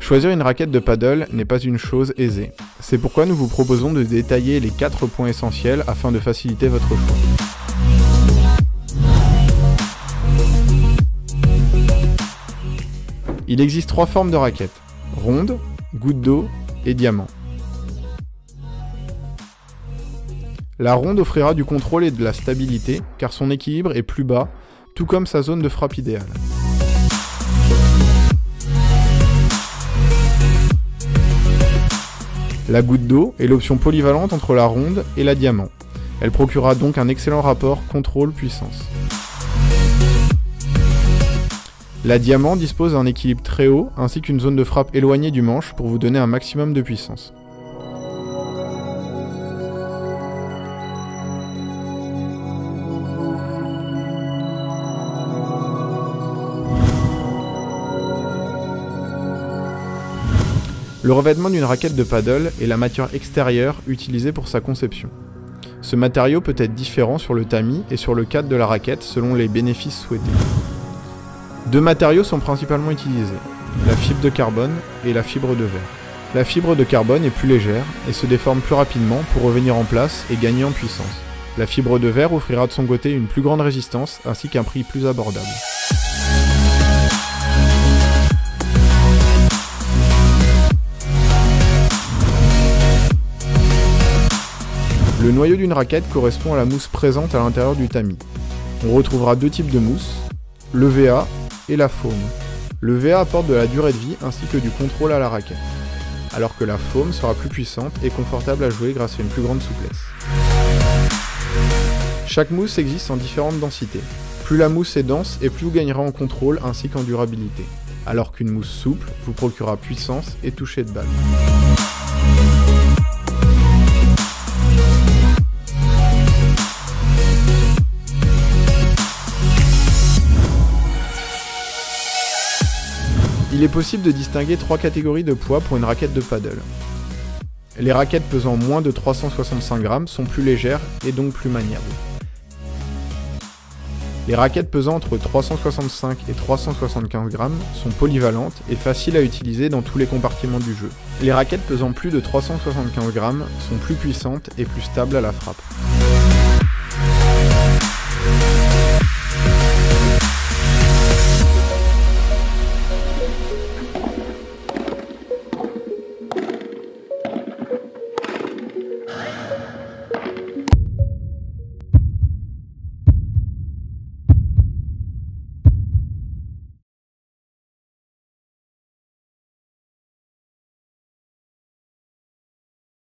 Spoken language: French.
Choisir une raquette de paddle n'est pas une chose aisée. C'est pourquoi nous vous proposons de détailler les 4 points essentiels afin de faciliter votre choix. Il existe 3 formes de raquettes: ronde, goutte d'eau et diamant. La ronde offrira du contrôle et de la stabilité car son équilibre est plus bas, tout comme sa zone de frappe idéale. La goutte d'eau est l'option polyvalente entre la ronde et la diamant. Elle procurera donc un excellent rapport contrôle-puissance. La diamant dispose d'un équilibre très haut ainsi qu'une zone de frappe éloignée du manche pour vous donner un maximum de puissance. Le revêtement d'une raquette de paddle est la matière extérieure utilisée pour sa conception. Ce matériau peut être différent sur le tamis et sur le cadre de la raquette selon les bénéfices souhaités. 2 matériaux sont principalement utilisés, la fibre de carbone et la fibre de verre. La fibre de carbone est plus légère et se déforme plus rapidement pour revenir en place et gagner en puissance. La fibre de verre offrira de son côté une plus grande résistance ainsi qu'un prix plus abordable. Le noyau d'une raquette correspond à la mousse présente à l'intérieur du tamis. On retrouvera 2 types de mousse, le VA et la foam. Le VA apporte de la durée de vie ainsi que du contrôle à la raquette, alors que la foam sera plus puissante et confortable à jouer grâce à une plus grande souplesse. Chaque mousse existe en différentes densités. Plus la mousse est dense et plus vous gagnerez en contrôle ainsi qu'en durabilité, alors qu'une mousse souple vous procurera puissance et toucher de balle. Il est possible de distinguer 3 catégories de poids pour une raquette de paddle. Les raquettes pesant moins de 365 grammes sont plus légères et donc plus maniables. Les raquettes pesant entre 365 et 375 grammes sont polyvalentes et faciles à utiliser dans tous les compartiments du jeu. Les raquettes pesant plus de 375 grammes sont plus puissantes et plus stables à la frappe.